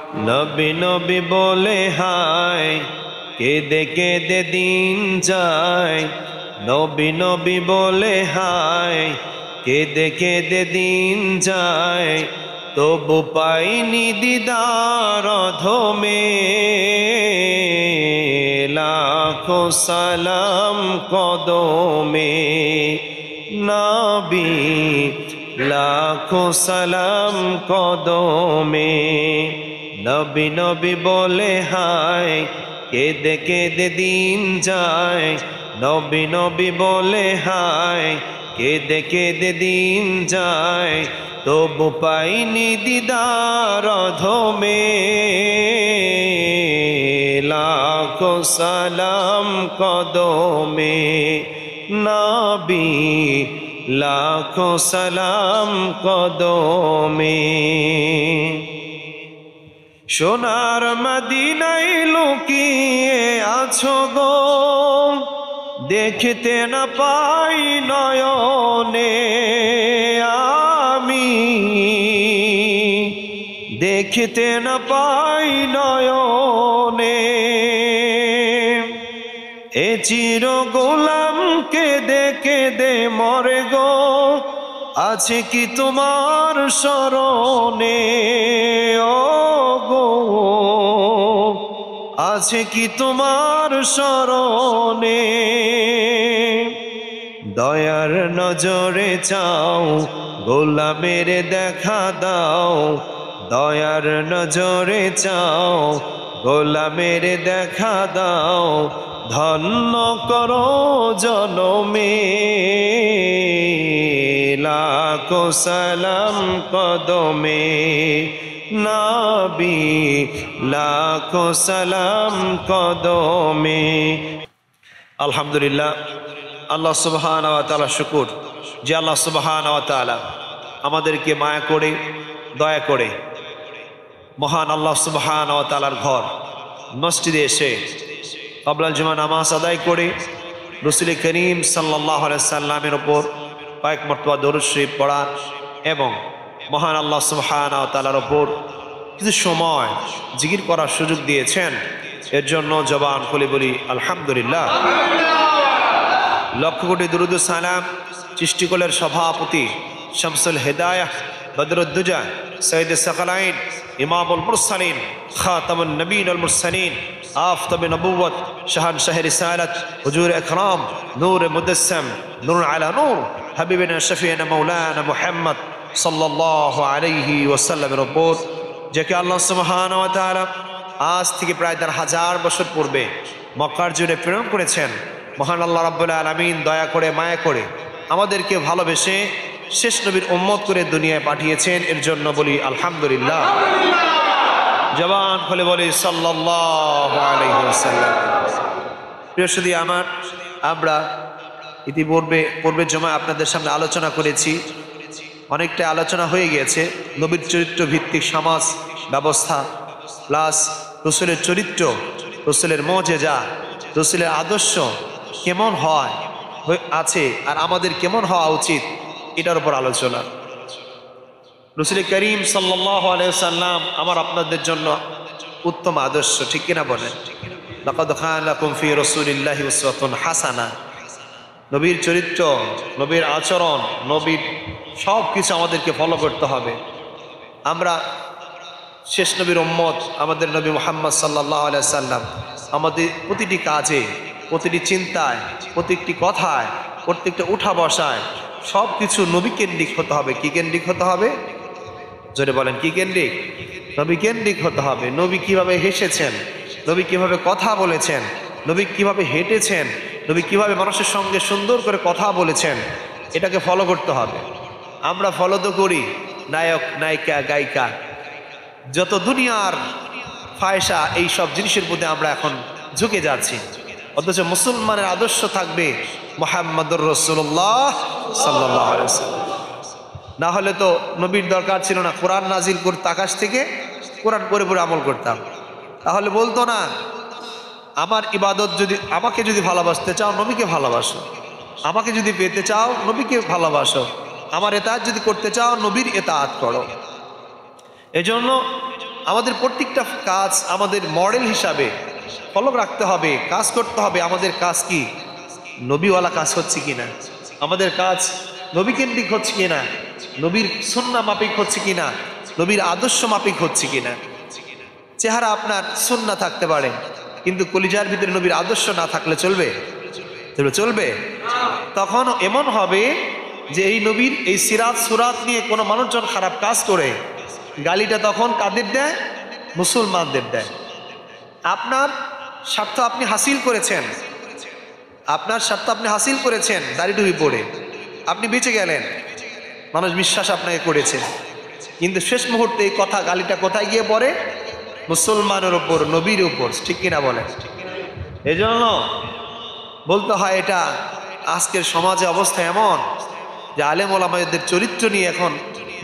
নবী নবী বলে হায় কেঁদে কেঁদে দিন যায়। নবী নবী বলে হায় কেঁদে কেঁদে দিন যায়। তবু পাইনি দিদার অধমে। লাখো সালাম কদমে নবী, লাখো সালাম কদমে। নবী নবী বলে হায় কেঁদে কেঁদে দিন যায়। নবী নবী বলে হায় কেঁদে কেঁদে দিন যায়। তবু পাইনি দিদার অধমে। লাখো সালাম কদমে নবী, লাখো সালাম কদমে। সোনার মদিনায় লুকিয়ে আছো গো, দেখতে না পাই নয়নে আমি, দেখতে না পাই নয়নে। এ চির গোলাম কেঁদে কেঁদে মরে গো, আছে কি তোমার স্মরণে ও গো, আছে কি তোমার স্মরণে। দয়ার নজরে চাও গোলামের দেখা দাও। দয়ার নজরে চাও গোলামের দেখা দাও। ধন্য করো জনমে। লাখো সালাম কদমে নবী, লাখো সালাম কদমে। আলহামদুলিল্লাহ, আল্লাহ সুবহানাহু ওয়া তাআলা শুকর যে আল্লাহ সুবহানাহু ওয়া তাআলা আমাদেরকে মায়া করে দয়া করে মহান আল্লাহ সুবহানাহু ওয়া তাআলার ঘর মসজিদে এসে ক্বাবলাল জুমা নামাজ আদায় করে রাসূল করিম সাল্লাল্লাহু আলাইহি সাল্লামের উপর কয়েক মর্তবা দরুদ শরীফ পড়া এবং মহান আল্লাহ সুবহানাহু ওয়া তাআলার উপর কিছু সময় জিকির করার সুযোগ দিয়েছেন। এর জন্য জবান খুলে বলি আলহামদুলিল্লাহ। লক্ষ কোটি দুরুদ ও সালাম সৃষ্টিকুলের সভাপতি শামসুল হিদায়াহ বদরুদ্দুজা সৈয়দ সাকালাইন ইমামুল মুরসালিন খাতামুন নবীন ওয়াল মুরসালিন আফতাব নবুওয়াত শাহনশাহ রিসালাত হুজুর আকরাম নূর মুদাসসাম নূর আলা নূর হাবিবিনা শফিনা মাওলানা মুহাম্মদ সাল্লাল্লাহু আলাইহি ওয়াসাল্লামের উপর, যাকে আল্লাহ সুবহানাহু ওয়া তাআলা আজ থেকে প্রায় 1000 বছর পূর্বে মক্কার জুড়ে প্রেরণ করেছেন। মহান আল্লাহ রাব্বুল আলামিন দয়া করে মায়া করে আমাদেরকে ভালোবেসে শেষ নবীর উম্মত করে দুনিয়ায় পাঠিয়েছেন। এর জন্য বলি আলহামদুলিল্লাহ। জবান খুলে বলি সাল্লাল্লাহু আলাইহি ওয়াসাল্লাম। প্রিয় সুধী আমার, আমরা পূর্বে জমা আপনাদের সামনে আলোচনা করেছি, অনেকটা আলোচনা হয়ে গিয়েছে নবীর চরিত্র ভিত্তিক সমাজ ব্যবস্থা প্লাস রাসূলের চরিত্র, রাসূলের মুজিজা, রাসূলের আদর্শ কেমন হয় আছে আর আমাদের কেমন হওয়া উচিত এটার উপর আলোচনা। রাসূল করিম সাল্লাল্লাহু আলাইহি ওয়াসাল্লাম আমার আপনাদের জন্য উত্তম আদর্শ, ঠিক কিনা বলেন? লাকাদ কানা লাকুম ফি রাসূলিল্লাহি উসওয়াতুন হাসানা। নবীর চরিত্র, নবীর আচরণ, নবীর সব কিছু আমাদেরকে ফলো করতে হবে। আমরা শেষ নবীর উম্মত, আমাদের নবী মুহাম্মদ সাল্লাল্লাহু আলাইহি ওয়াসাল্লাম আমাদের প্রতিটি কাজে, প্রতিটি চিন্তায়, প্রত্যেকটি কথায়, প্রত্যেকটা উঠা বসায় সব কিছু নবী কেন্দ্রিক হতে হবে। কি কেন্দ্রিক হতে হবে? জোরে বলেন, কি কেন্দ্রিক? নবী কেন্দ্রিক হতে হবে। নবী কিভাবে হেসেছেন, নবী কিভাবে কথা বলেছেন, নবী কিভাবে হেঁটেছেন, নবী কিভাবে মানুষের সঙ্গে সুন্দর করে কথা বলেছেন, এটাকে ফলো করতে হবে। আমরা ফলো তো করি নায়ক নায়িকা গায়িকা, যত দুনিয়ার ফায়সা এই সব জিনিসের মধ্যে আমরা এখন ঝুঁকে যাচ্ছি। অথচ মুসলমানের আদর্শ থাকবে মুহাম্মদুর রাসূলুল্লাহ সাল্লাল্লাহু আলাইহি ওয়াসাল্লাম। না হলে তো নবীর দরকার ছিল না। কোরআন নাজিল করতে আকাশ থেকে, কোরআন পড়ে পড়ে আমল করতাম। তাহলে বলতো না আমার ইবাদত যদি, আমাকে যদি ভালোবাসতে চাও নবীকে ভালোবাসো, আমাকে যদি পেতে চাও নবীকে ভালোবাসো, আমার এতাআত যদি করতে চাও নবীর এতাআত করো। এজন্য আমাদের প্রত্যেকটা কাজ আমাদের মডেল হিসাবে ফলো রাখতে হবে, কাজ করতে হবে। আমাদের কাজ কি নবীওয়ালা কাজ হচ্ছে কিনা, আমাদের কাজ নবীকেন্দ্রিক হচ্ছে কিনা, নবীর সুন্নাহ মাফিক হচ্ছে কিনা, নবীর আদর্শ মাফিক হচ্ছে কিনা। চেহারা আপনার সুন্নাহ থাকতে পারে, কিন্তু কলিজার ভিতরে নবীর আদর্শ না থাকলে চলবে? চলবে? তখন এমন হবে যে এই নবীর এই সিরাত সুরাত নিয়ে কোনো মানুষজন খারাপ কাজ করে, গালিটা তখন কাদের দেয়? মুসলমানদের দেয়। আপনার স্বার্থ আপনি হাসিল করেছেন, আপনার স্বার্থ আপনি হাসিল করেছেন, দাড়ি টুপি পড়ে আপনি বেঁচে গেলেন, মানুষ বিশ্বাস আপনাকে করেছে, কিন্তু শেষ মুহূর্তে এই কথা গালিটা কোথায় গিয়ে পড়ে? মুসলমানের উপর, নবীর উপর। ঠিক কিনা বলেন? এই জন্য বলতে হয়, এটা আজকের সমাজে অবস্থা এমন যে আলেম ওলামাদের চরিত্র নিয়ে এখন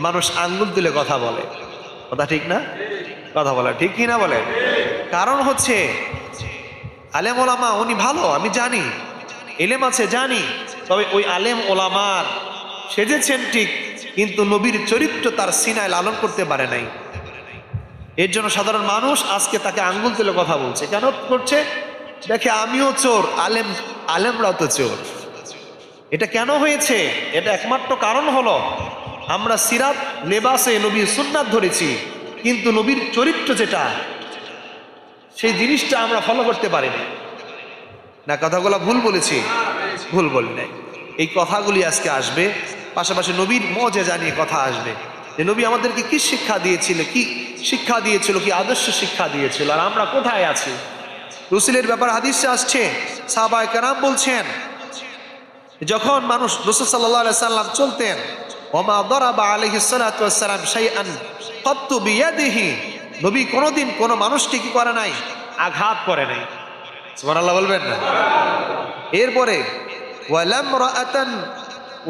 মানুষ আঙ্গুল তুলে কথা বলে। কথা ঠিক না? কথা বলা ঠিক কিনা বলে? কারণ হচ্ছে আলেম ওলামা উনি ভালো, আমি জানি, এলেম আছে জানি, তবে ওই আলেম ওলামার সেজেছেন ঠিক, কিন্তু নবীর চরিত্র তার সিনায় লালন করতে পারে নাই। এর জন্য সাধারণ মানুষ আজকে তাকে আঙ্গুল তুলে কথা বলছে। কেন করছে? দেখে আমিও চোর, আলেমরাও তো চোর। এটা কেন হয়েছে? এটা একমাত্র কারণ হলো আমরা সিরাত লেবাসে নবীর সুন্নাত ধরেছি, কিন্তু নবীর চরিত্র যেটা, সেই জিনিসটা আমরা ফলো করতে পারিনি। না কথাগুলো ভুল বলেছি? ভুল বলি নাই। এই কথাগুলি আজকে আসবে, পাশাপাশি নবীর মজে জানিয়ে কথা আসবে যে নবী আমাদেরকে কি শিক্ষা দিয়েছিল, কি শিক্ষা দিয়েছিল, কি আদর্শ শিক্ষা দিয়েছিল, আর আমরা কোথায় আছি। রসুলের ব্যাপার হাদিসে আসছে, সাহাবায়ে কেরাম বলছেন যখন মানুষ রাসূল সাল্লাল্লাহু আলাইহি সাল্লাম চলতেন, ওমা দরাবা আলাইহিস সালাতু ওয়াস সালাম শাইআন কাত্তু বিয়াদিহি, নবী কোনোদিন কোনো মানুষকে কি করে নাই? আঘাত করে নাই। সুবহানাল্লাহ বলবেন না? এরপরে ওয়ালাম রাআতান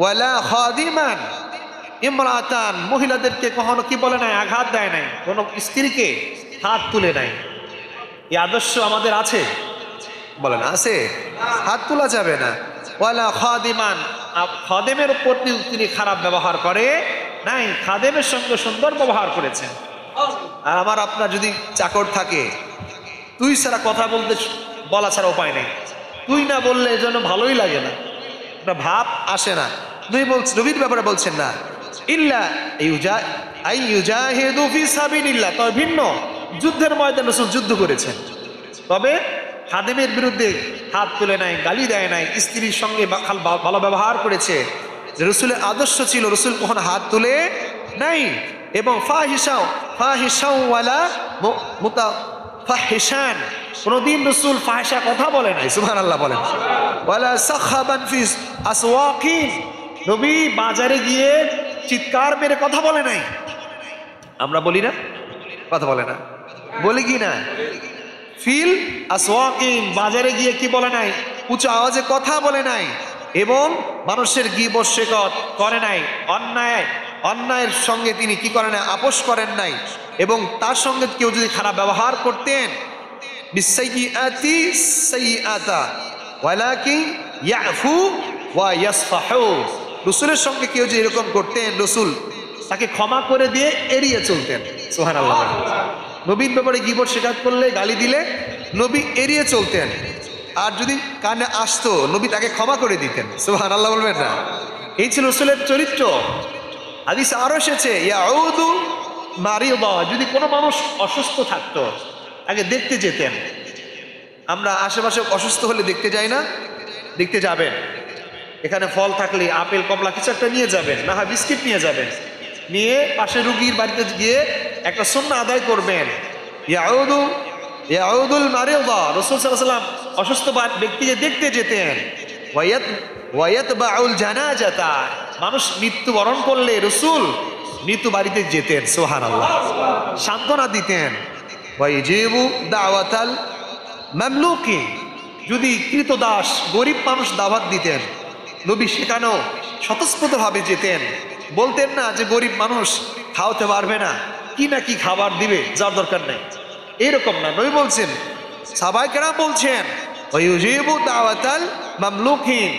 ওয়ালা খাদিমান, ইমরাতান, মহিলাদেরকে কখনো কি বলে নাই? আঘাত দেয় নাই, কোনো স্ত্রীকে হাত তুলে নাই। এই আদর্শ আমাদের আছে? বলেন আছে? হাত তোলা যাবে না। ওয়ালা খাদিমান, খাদেমের উপর তিনি খারাপ ব্যবহার করে নাই, খাদেমের সঙ্গে সুন্দর ব্যবহার করেছেন। আর আমার আপনার যদি চাকর থাকে, তুই ছাড়া কথা বলা ছাড়া উপায় নেই, তুই না বললে এই জন্য ভালোই লাগে না, একটা ভাব আসে না। নবীর ব্যাপারে বলছেন না, ইল্লা ইউজাহিদু ফি সাবিলিল্লাহ, তবে ভিন্ন যুদ্ধের ময়দানে রাসূল যুদ্ধ করেছেন, তবে খাদেমের বিরুদ্ধে হাত তুলে নাই, গালি দেয় নাই, স্ত্রীর সঙ্গে ভালো ব্যবহার করেছে। রাসূলের আদর্শ ছিল রাসূল কখনো হাত তুলে নাই। এবং ফাহিশাও ওয়ালা মুতাফাহিশান, কোনদিন রাসূল ফাহিশা কথা বলে নাই। সুবহানাল্লাহ বলেন। ওয়ালা সাখাবান ফি আসওয়াকিন, নবী বাজারে গিয়ে চিৎকার মেরে কথা বলে নাই। আমরা বলি না? কথা বলে না? বলি কি না? ফিল আসওয়াকিন, বাজারে গিয়ে কি বলে নাই? উঁচু আওয়াজে কথা বলে নাই, এবং মানুষের গীবত শিকত করে নাই, অন্যায়ের সঙ্গে তিনি কি করেন নাই? আপোষ করেন নাই। এবং তার সঙ্গে কেউ যদি খারাপ ব্যবহার করতেন, বিসাইয়্যাতি সাইয়্যাতা ওয়ালাকিন ইয়াফু ওয়া ইয়াসফাহু, রাসূলের সঙ্গে কেউ যদি এরকম করতেন, রাসূল তাকে ক্ষমা করে দিয়ে এড়িয়ে চলতেন। সুবহানাল্লাহ। নবীর ব্যাপারে গীবত শিকায়ত করলে, গালি দিলে নবী এড়িয়ে চলতেন, আর যদি কানে আসতো নবী তাকে ক্ষমা করে দিতেন। সুবহানাল্লাহ বলবেন না? এই ছিল রাসূলের চরিত্র। হাদিসে আরো এসেছে, ইয়াউদু মারিদা, যদি কোনো মানুষ অসুস্থ থাকতো আগে দেখতে যেতেন। আমরা আশেপাশে অসুস্থ হলে দেখতে যাই না? দেখতে যাবেন, এখানে ফল থাকলে আপেল কমলা কিছু একটা নিয়ে যাবেন, না হয় বিস্কিট নিয়ে যাবেন, নিয়ে পাশে রুগীর বাড়িতে গিয়ে একটা সুন্নাহ আদায় করবেন। ইয়াউদুল মারিদা, রাসূল সাল্লাল্লাহু আলাইহি ওয়াসাল্লাম অসুস্থ ব্যক্তিকে দেখতে যেতেন। ওয়ায়াতবাউল জানাজাতা, মানুষ মৃত্যুবরণ করলে রাসূল মৃত্যু বাড়িতে যেতেন। সুবহানাল্লাহ। সান্ত্বনা দিতেন। ওয়াইজিবু দাওয়াতাল মামলুকি, যদি কৃতদাস গরিব মানুষ দাওয়াত দিতেন, নবী সেখানেও স্বতঃস্ফূর্তভাবে যেতেন। বলতেন না যে গরিব মানুষ খাওয়াতে পারবে না, কি না কি খাবার দিবে, যার দরকার নেই, এরকম না। নবী বলছেন, সাহাবায়ে কেরাম বলছেন, ওয়াইজিবু দাওয়াতাল মামলুকিন,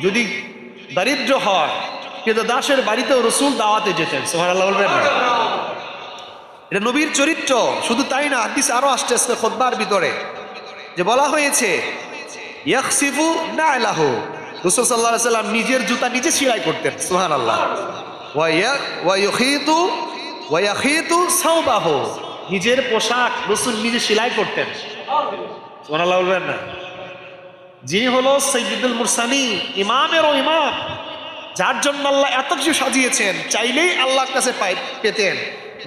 যদি দারিদ্র হয় কিন্তু দাসের বাড়িতেও রাসূল দাওয়াতে যেতেন। সুবহানাল্লাহ বলবেন না? এটা নবীর চরিত্র। শুধু তাই না, হাদিস আরো আসছে আজকে খুতবার ভিতরে যে বলা হয়েছে ইয়াখসিফু না'লাহু, রাসূল সাল্লাল্লাহু আলাইহি সাল্লাম নিজের জুতা নিজে সেলাই করতেন। সুবহানাল্লাহ। ওয়া ইয়াখিতু সাওবাহু, নিজের পোশাক রাসূল নিজে সেলাই করতেন। সুবহানাল্লাহ বলবেন না? যিনি হলো সাইয়্যিদুল মুরসালিন, ইমামেরও ইমাম, যার জন্য আল্লাহ এত কিছু সাজিয়েছেন, চাইলেই আল্লাহর কাছে পেতেন।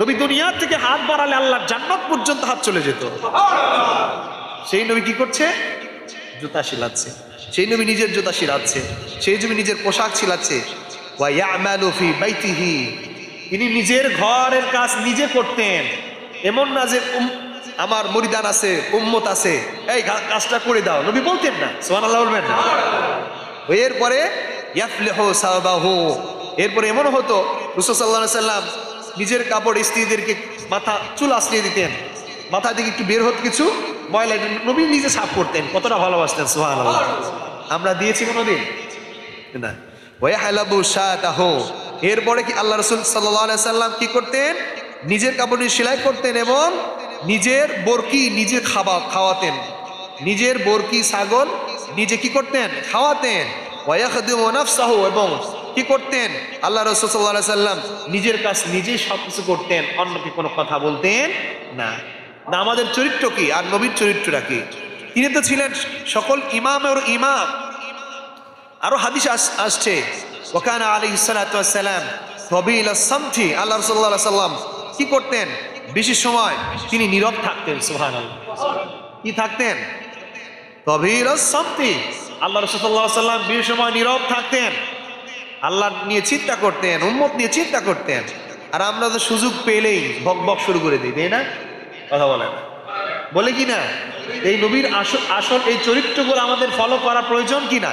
নবী দুনিয়া থেকে হাত বাড়ালে আল্লাহর জান্নাত পর্যন্ত হাত চলে যেত। সেই নবী কি করছে? জুতা শিলাচ্ছে। সেই নবী নিজের জুতা শিলাচ্ছে, সেই নবী নিজের পোশাক শিলাচ্ছে। ওয়া ইয়ামালু ফি বাইতিহি, তিনি নিজের ঘরের কাজ নিজে করতেন। এমন না যে আমার মুরিদান আছে, উম্মত আছে, এই কাজটা করে দাও, নবী বলতেন না। সুবহানাল্লাহ বলবেন না? এরপরে ইয়াফলিহু সাওবাহু, এরপরে এমন হতো রাসূল সাল্লাল্লাহু আলাইহি সাল্লাম নিজের কাপড় স্ত্রীদেরকে মাথা চুল আশ্রিয়ে দিতেন, মাথা থেকে একটু বের হতো কিছু ময়লা, নবী নিজে সাফ করতেন। কতটা ভালোবাসতেন! সুবহানাল্লাহ। আমরা দিয়েছি কোনোদিন না। ওয়াহলাবু শাতাহু, এরপরে কি আল্লাহ রাসূল সাল্লাল্লাহু আলাইহি সাল্লাম কি করতেন? নিজের কাপড় সেলাই করতেন এবং নিজের বরকি নিজে খাওয়াতেন। নিজের বরকি ছাগল নিজে কি করতেন? খাওয়াতেন। ওয়ায়াখদিমু নাফসাহু, এবং কি করতেন? আল্লাহ রাসূল সাল্লাল্লাহু আলাইহি সাল্লাম নিজের কাজ নিজেই সবকিছু করতেন, অন্যকে কোনো কথা বলতেন না। না, আমাদের চরিত্র কি আর নবীর চরিত্রটা কি? তিনি তো ছিলেন সকল ইমামের ইমাম। আরো হাদিস আসছে ওয়াকানা আলাইহিস সালাতু ওয়াস সালাম তাবিলাস সামতি, আল্লাহ রাসূল সাল্লাল্লাহু আলাইহি সাল্লাম কি করতেন? বেশি সময় তিনি নীরব থাকতেন। সুবহানাল্লাহ। কি থাকতেন? তাবিলাস সামতি, আল্লাহ রাসূল সাল্লাল্লাহু আলাইহি সাল্লাম বেশি সময় নীরব থাকতেন, আল্লাহ নিয়ে চিন্তা করতেন, উম্মত নিয়ে চিন্তা করতেন। আর আমরা তো সুযোগ পেলেই বক বক শুরু করে দিই, তাই না? কথা বলে না, বলে কি না? এই নবীর আসল এই চরিত্রগুলো আমাদের ফলো করা প্রয়োজন কি না?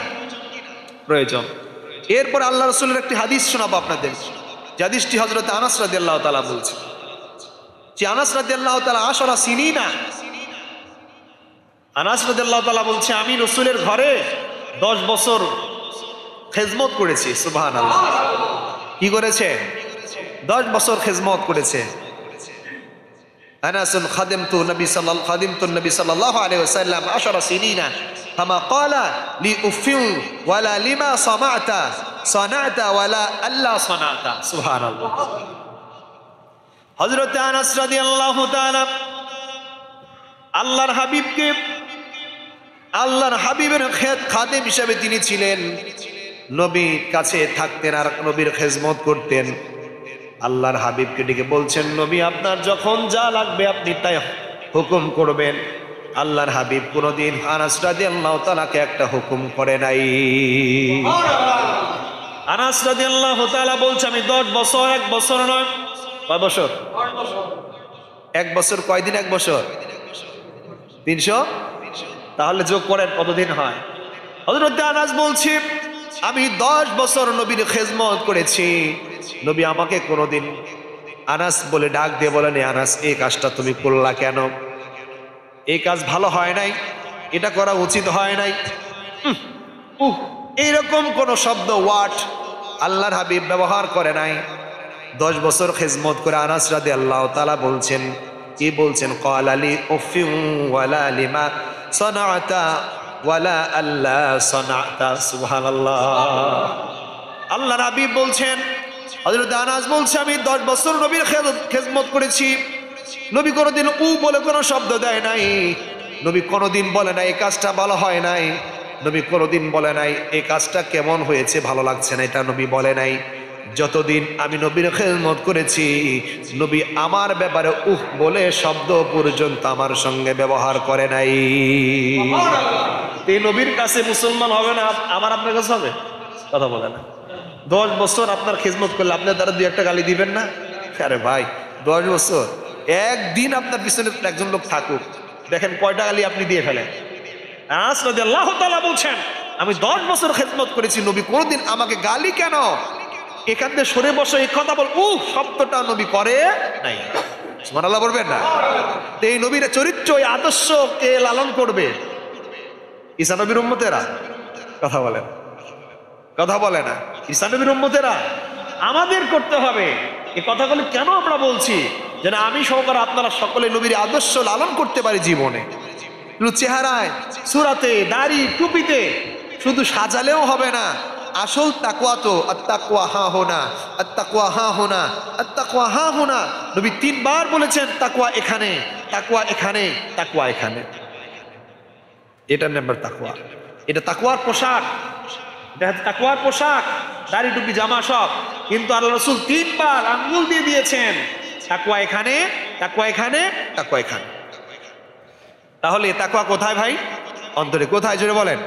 প্রয়োজন। এরপর আল্লাহ রাসূলের একটি হাদিস শোনাবো আপনাদের। যে হাদিসটি হযরত আনাস রাদিয়াল্লাহু তাআলা বলছেন যে আনাস রাদিয়াল্লাহু তাআলা আশরা সিনিনা, আনাস রাদিয়াল্লাহু তাআলা বলছে আমি রাসূলের ঘরে 10 বছর খেজমত করেছি। সুবহানাল্লাহ। কি করেছে? 10 বছর খেজমত করেছে। আনাস খাদিমতু নবী সাল্লাল্লাহু আলাইহি ওয়াসাল্লাম 10 সিনিনা ফামা ক্বালা লি উফিউ ওয়ালা লিমা সানাতা ওয়ালা আল্লা সানাতা। সুবহানাল্লাহ। হযরত আনাস রাদিয়াল্লাহু তাআলা আল্লাহর হাবিবের খাদেম হিসেবে তিনি ছিলেন। নবীর কাছে থাকতেন আর নবীর খেজমত করতেন। আল্লাহর হাবিবকে ডেকে বলছেন, নবী আপনার যখন যা লাগবে আপনি তাই হুকুম করবেন। আল্লাহর হাবিব কোনদিন আনাস রাদিয়াল্লাহু তাআলাকে একটা হুকুম করে নাই। আনাস রাদিয়াল্লাহু তাআলা বলছে আমি 10 বছর, 1 বছর নয়, কয় বছর? 1 বছর। কয়দিন 1 বছর? 300। তাহলে যোগ করেন কতদিন হয়? হযরত আনাস বলছি আমি 10 বছর নবীর খেজমত করেছি। নবী আমাকে কোনোদিন আনাস বলে ডাক দিয়ে বলেন, আনাস এই কাজটা তুমি করলা কেন? এই কাজ ভালো হয় নাই, এটা করা উচিত হয় নাই, এইরকম কোন শব্দ ওয়ার্ড আল্লাহর হাবিব ব্যবহার করে নাই। 10 বছর খেজমত করে আনাস রাদিয়াল্লাহু তাআলা বলছেন, কি বলছেন? ক্বালা লি উফিউ ওয়ালা লিমা সানাতা ওয়ালা আল্লা সানাতা। সুবহানাল্লাহ। আল্লাহর হাবিব বলছেন, হযরত আনাস বলছে আমি 10 বছর নবীর খেজমত করেছি। নবী কোনোদিন বলে কোনো শব্দ দেয় নাই। নবী কোনোদিন বলে নাই এই কাজটা ভালো হয় নাই। নবী কোনোদিন বলে নাই এই কাজটা কেমন হয়েছে, ভালো লাগছে না, এটা নবী বলে নাই। যতদিন আমি নবীর খেদমত করেছি, নবী আমার ব্যাপারে বলে শব্দ পর্যন্ত আমার সঙ্গে ব্যবহার করে নাই। এই নবীর কাছে মুসলমান হবে না, আমার আপনার কাছে হবে? কথা বলে না। 10 বছর আপনার খেদমত করলে আপনার দ্বারা 2-1টা গালি দিবেন না? আরে ভাই 10 বছর, একদিন আপনার পিছনে একজন লোক থাকুক, দেখেন কয়টা গালি আপনি দিয়ে ফেলেন। আনাস রাদিয়াল্লাহু তাআলা বলছেন আমি 10 বছর খেদমত করেছি, নবী কোনদিন আমাকে গালি কেন, এখান থেকে সরে বসে এই কথা বল শব্দটা নবী করে নাই। সুবহানাল্লাহ বলবেন না? এই নবীর চরিত্র, এই আদর্শ কে লালন করবে? ঈসা নবীর উম্মতেরা। কথা বলেন, কথা বলে না? ঈসা নবীর উম্মতেরা। আমাদের করতে হবে। এই কথাগুলো কেন আমরা বলছি? যেন আমি সহকারে আপনারা সকলে নবীর আদর্শ লালন করতে পারি জীবনে। চেহারায়, সুরাতে, দাড়ি, টুপিতে শুধু সাজালেও হবে না, আসল তাকওয়া তো আত্তাকওয়া হা হোনা, আত্তাকওয়া হা হোনা, আত্তাকওয়া হা হোনা। নবী 3 বার বলেছেন তাকওয়া এখানে, তাকওয়া এখানে, তাকওয়া এখানে। এটার নাম্বার তাকওয়া। এটা তাকওয়ার পোশাক, এটা তাকওয়ার পোশাক, দাড়ি টুপি জামা সব। কিন্তু আল্লাহ রাসূল 3 বার আঙ্গুল দিয়ে দিয়েছেন তাকওয়া এখানে, তাকওয়া এখানে, তাকওয়া এখানে। তাহলে তাকওয়া কোথায় ভাই? অন্তরে। কোথায় জোরে বলেন,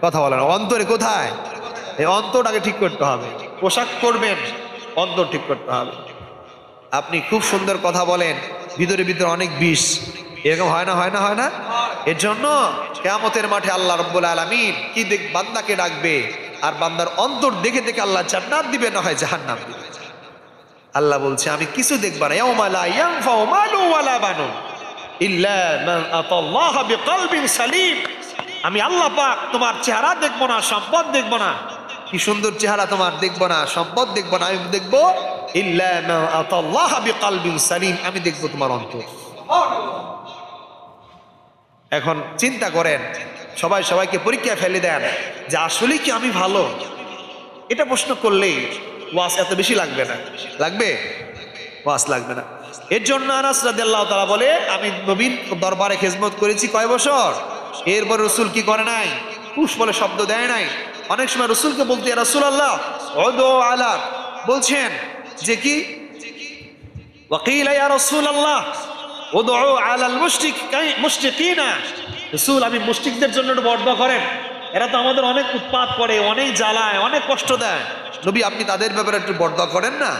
কথা বলেন, অন্তরে কোথায়? এই অন্তরটাকে ঠিক করতে হবে। পোশাক পরবেন, অন্তর ঠিক করতে হবে। আপনি খুব সুন্দর কথা বলেন, ভিতরে ভিতরে অনেক বিষ, এরকম হয় না? হয় না? হয় না? এর জন্য কিয়ামতের মাঠে আল্লাহ রাব্বুল আলামিন কি বান্দাকে ডাকবে, আর বান্দার অন্তর দেখে দেখে আল্লাহ জান্নাত দিবে, না হয় জাহান্নাম দিবে। আল্লাহ বলছে আমি কিছু দেখব না, ইয়াউমা লা ইয়ানফাউ মালু ওয়ালা বানুন ইল্লা মান আতাল্লাহা বিকলবিন সালিম। আমি আল্লাহ পাক তোমার চেহারা দেখব না, সম্পদ দেখব না, কি সুন্দর চেহারা তোমার দেখব না, সম্পদ দেখব না, আমি দেখব ইল্লা মা আতাল্লাহা বিকলবিন সালিম, আমি দেখব তোমার অন্তর। এখন চিন্তা করেন, সবাই সবাইকে পরীক্ষা ফেলে দেন যে আসলে কি আমি ভালো? এটা প্রশ্ন করলেই ওয়াজ এত বেশি লাগবে না। লাগবে? ওয়াজ লাগবে না। এর জন্য আনাস রাদিয়াল্লাহু তাআলা বলে আমি নবীর দরবারে খেদমত করেছি কয় বছর, এরপর রাসূল কি করে নাই? পুশ বলে শব্দ দেয় নাই। অনেক সময় রাসূলকে বলতে, ইয়া রাসূলুল্লাহ উদু আলা, বলছেন যে কি ওয়াকিলা ইয়া রাসূলুল্লাহ উদু আলাল মুশরিকিনা, রাসূল আমি মুশরিকদের জন্য একটু বর্দোয়া করেন, এরা তো আমাদের অনেক উৎপাত করে, অনেক জ্বালায়, অনেক কষ্ট দেয়, নবী আপনি তাদের ব্যাপারে একটু বর্দোয়া করেন না।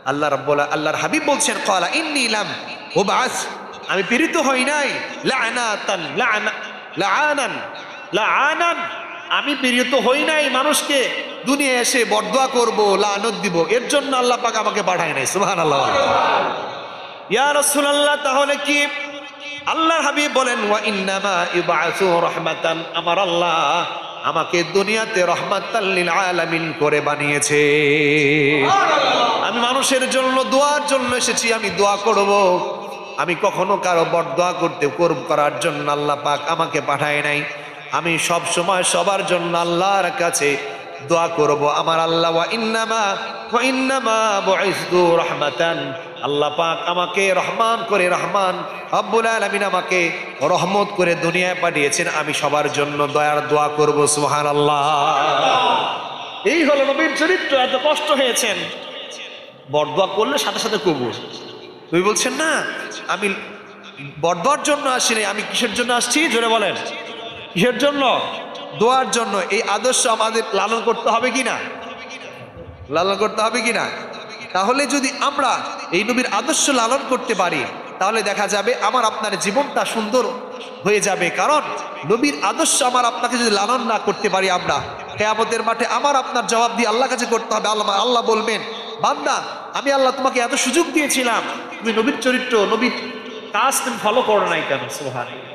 আল্লাহর হাবিব বলছেন ক্বালা ইন্নী লাম উবআস, আমি প্রেরিত হই নাই লাআনাতান লাআনান লাআনান, আমি প্রেরিত হই নাই মানুষকে দুনিয়ায় এসে বরদোয়া করব, লানত দিব, এর জন্য আল্লাহ পাক আমাকে পাঠায় নাই। সুবহানাল্লাহ। ইয়া রাসূলুল্লাহ তাহলে কি? আল্লাহর হাবিব বলেন ওয়া ইন্নামা ইবআসু রাহমাতান, আমার আল্লাহ আমাকে দুনিয়াতে রাহমাতাল লিল আলামিন করে বানিয়েছে। আমি মানুষের জন্য দোয়ার জন্য এসেছি, আমি দোয়া করব, আমি কখনো কারো বরদোয়া করার জন্য আল্লাহ পাক আমাকে পাঠায় নাই। আমি সব সময় সবার জন্য আল্লাহর কাছে দোয়া করব। আমার আল্লাহ ওয়া ইন্নামা বুইসতু রাহমাতান, আল্লাহ পাক আমাকে রহমান করে, রহমান রব্বুল আলামিন আমাকে রহমত করে দুনিয়ায় পাঠিয়েছেন, আমি সবার জন্য দয়ার দোয়া করব। সুবহানাল্লাহ। এই হলো নবীর চরিত্র। এত কষ্ট হয়েছেন, বরদোয়া করলে সাথে সাথে কবুল। তুমি বলছেন না আমি বরদোয়ার জন্য আসি নাই, আমি কিসের জন্য আসছি? জোরে বলেন, কিসের জন্য? দোয়ার জন্য। এই আদর্শ আমাদের লালন করতে হবে কিনা? লালন করতে হবে কিনা? তাহলে যদি আমরা এই নবীর আদর্শ লালন করতে পারি, তাহলে দেখা যাবে আমার আপনার জীবনটা সুন্দর হয়ে যাবে। কারণ নবীর আদর্শ আমার আপনাকে যদি লালন না করতে পারি, আমরা কিয়ামতের মাঠে আমার আপনার জবাব দিয়ে আল্লাহর কাছে করতে হবে। আল্লাহ বলবেন, বান্দা আমি আল্লাহ তোমাকে এত সুযোগ দিয়েছিলাম, তুমি নবীর চরিত্র, নবীর কাজ তুমি ফলো করো নাই কেন? সুবহানাল্লাহ।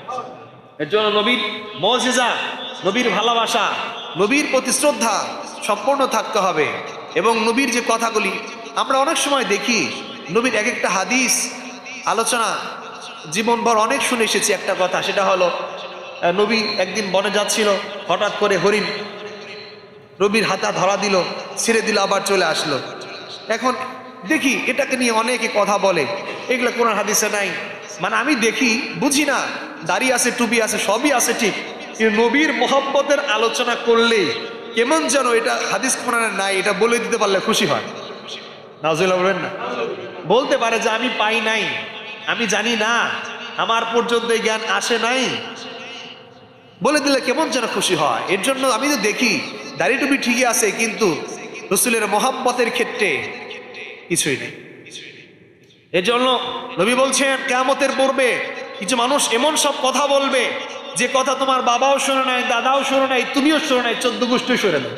এর জন্য নবীর মুজিজা, নবীর ভালোবাসা, নবীর প্রতি শ্রদ্ধা সম্পূর্ণ থাকতে হবে। এবং নবীর যে কথাগুলি আমরা অনেক সময় দেখি, নবীর এক একটা হাদিস আলোচনা জীবনভর অনেক শুনে এসেছি। একটা কথা, সেটা হলো নবী একদিন বনে যাচ্ছিল, হঠাৎ করে হরিণ নবীর হাতা ধরা দিল, ছেড়ে দিল, আবার চলে আসলো। এখন দেখি এটাকে নিয়ে অনেকে কথা বলে, এগুলো কোন হাদিসে নাই। মানে আমি দেখি, বুঝি না, দাড়ি আছে, টুপি আছে, সবই আছে ঠিক, কিন্তু নবীর মোহাব্বতের আলোচনা করলে কেমন যেন এটা হাদিস কোরআনে নাই, এটা বলে দিতে পারলে খুশি হয়। নাউজুবিল্লাহ বলবেন না? বলতে পারে যে আমি পাই নাই, আমি জানি না, আমার পর্যন্ত এই জ্ঞান আসে নাই, বলে দিলে কেমন যেন খুশি হয়। এর জন্য আমি তো দেখি দাড়ি টুপি ঠিকই আছে, কিন্তু রাসূলের মোহাব্বতের ক্ষেত্রে কিছুই নেই। এর জন্য নবী বলছেন কিয়ামতের পূর্বে কিছু মানুষ এমন সব কথা বলবে যে কথা তোমার বাবাও শুনে নাই, দাদাও শুনে নাই, তুমিও শুনে নাই, 14 গোষ্ঠী শুনে নাই,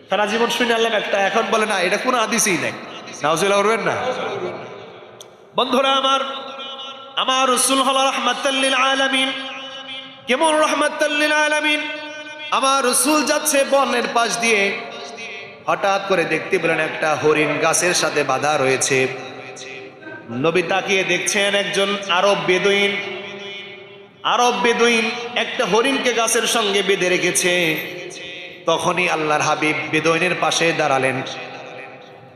সারা জীবন শুনে আল্লাহ একটা, এখন বলে না এটা কোনো হাদিসই নাই। নাউজুবিল্লাহ বলবেন না? বন্ধুরা আমার রাসূল হলো রাহমাতাল লিল আলামিন। কেমন রাহমাতাল লিল আলামিন? আমার রাসূল যাচ্ছে বনের পাশ দিয়ে, হঠাৎ করে দেখতে পেলেন একটা হরিণ গাছের সাথে বাঁধা রয়েছে। নবী তাকিয়ে দেখছেন একজন আরব বেদুইন একটা হরিণকে গাছের সঙ্গে বেঁধে রেখেছে। তখনই আল্লাহর হাবিব বেদুইনের পাশে দাঁড়ালেন।